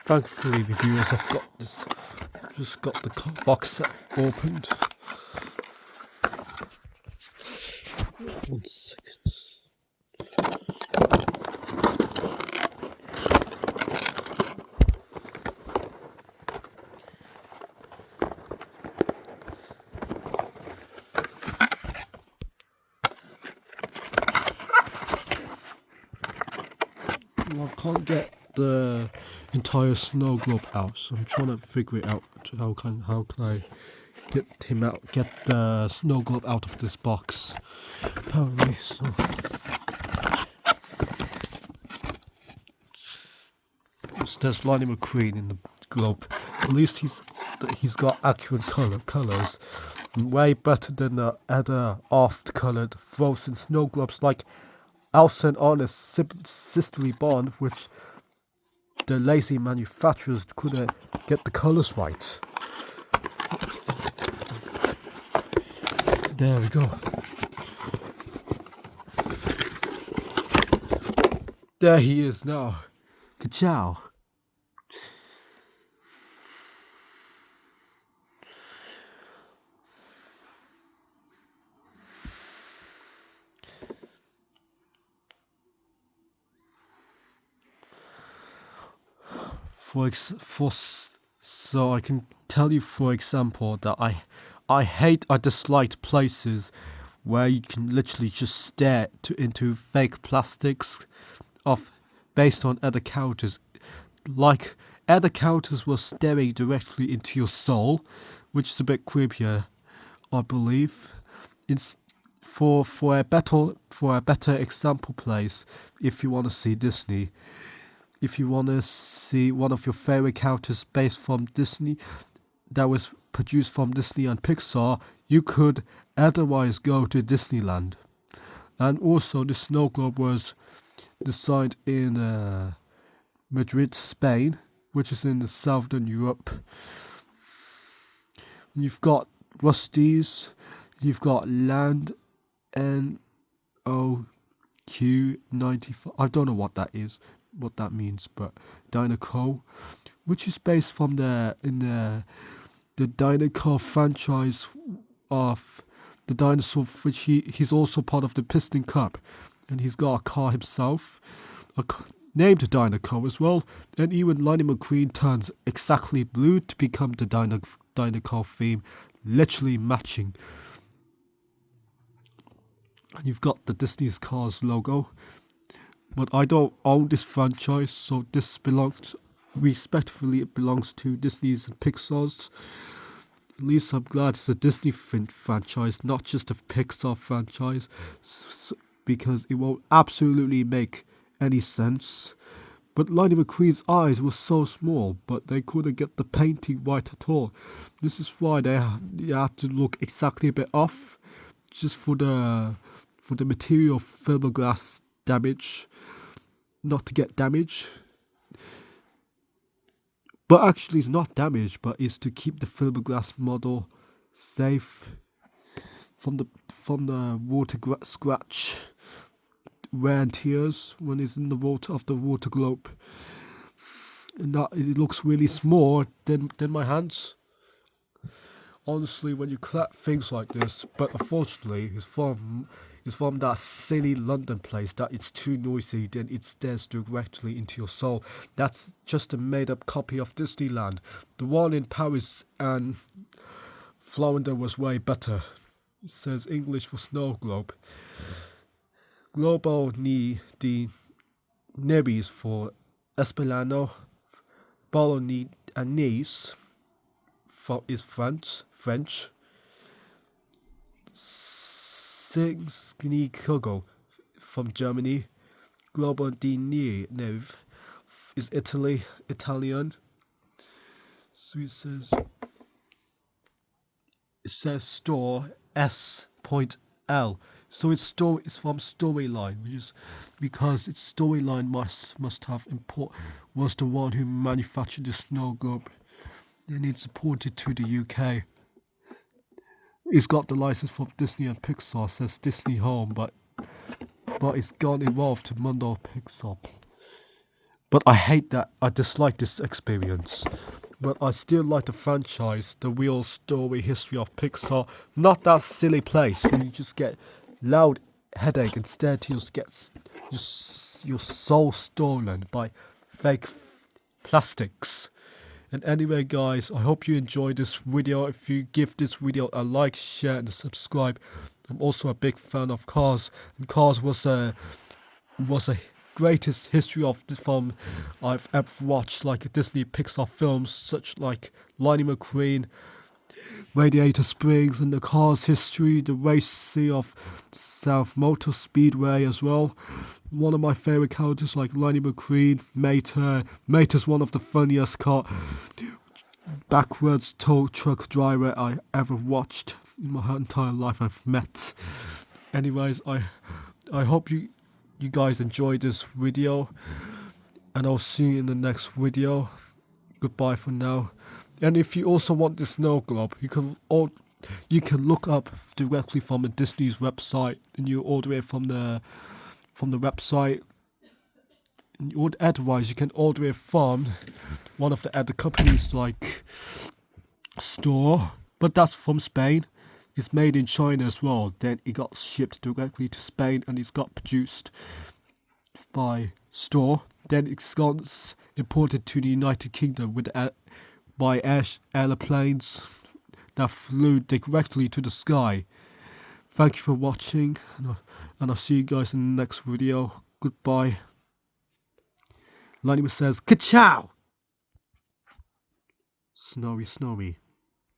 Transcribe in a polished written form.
thankfully, viewers, I've got this. Just got the box set opened. 1 second. Well, I can't get the entire Snowglobe out, so I'm trying to figure it out. How can I get the Snowglobe out of this box? Apparently, so. There's Lightning McQueen in the globe. At least he's got accurate colors, way better than the other oft-colored frozen snow globes like Alcyon Honest Sisterly Bond, which the lazy manufacturers couldn't get the colors right. There we go. There he is now. Ka-chow. So I can tell you, for example, that I dislike places where you can literally just stare into fake plastics based on other characters. Like other characters were staring directly into your soul, which is a bit creepier, I believe. For a better example place, if you want to see Disney. If you want to see one of your favorite characters based from Disney, that was produced from Disney and Pixar, you could otherwise go to Disneyland. And also, the Snow Globe was designed in Madrid, Spain, which is in the southern Europe. You've got Rusty's, you've got Land NOQ95. I don't know what that means, but Dinoco, which is based from the Dinoco franchise of the dinosaur, which he's also part of the Piston Cup, and he's got a car himself, named Dinoco as well, and even Lightning McQueen turns exactly blue to become the Dinoco theme, literally matching. And you've got the Disney's Cars logo. But I don't own this franchise, so this respectfully, it belongs to Disney's and Pixar's. At least I'm glad it's a Disney franchise, not just a Pixar franchise, because it won't absolutely make any sense. But Lightning McQueen's eyes were so small, but they couldn't get the painting right at all. This is why they had to look exactly a bit off, just for the material fiberglass damage, not to get damage. But actually it's not damage, but it's to keep the fiberglass model safe from the water scratch, wear and tears when it's in the water of the water globe. And that it looks really small than my hands. Honestly, when you collect things like this, but unfortunately it's from that silly London place that it's too noisy, then it stares directly into your soul. That's just a made-up copy of Disneyland. The one in Paris and Florida was way better. It says English for Snow Globe. Globo ni di Nebis for Espelano. Bologna and Nice is French. Signicogo from Germany. Globo di Neve is Italian. So it says store S.L. So it's from Storyline, which is because its Storyline must have was the one who manufactured the Snow Globe, and it's imported to the UK. It's got the license from Disney and Pixar, says Disney Home, but it's gone involved to Mundo Pixar. But I hate that. I dislike this experience. But I still like the franchise, the real story history of Pixar. Not that silly place where you just get loud headache. Instead, you just get your soul stolen by fake plastics. And anyway, guys, I hope you enjoyed this video. If you give this video a like, share, and subscribe. I'm also a big fan of Cars, and Cars was a greatest history of the film I've ever watched, like Disney Pixar films such like Lightning McQueen, Radiator Springs, and the Cars history, the racing of South Motor Speedway as well. One of my favorite characters like Lightning McQueen, Mater. Mater's one of the funniest backwards tow truck driver I ever watched in my entire life I've met. Anyways, I hope you guys enjoyed this video, and I'll see you in the next video. Goodbye for now. And if you also want the Snowglobe, you can look up directly from the Disney's website, and you order it from the website. Or otherwise, you can order it from one of the other companies like Store, but that's from Spain. It's made in China as well. Then it got shipped directly to Spain, and it's got produced by Store. Then it's got imported to the United Kingdom by airplanes that flew directly to the sky. Thank you for watching, and I'll see you guys in the next video. Goodbye. Lightning says, "Ka-chow!" Snowy, snowy.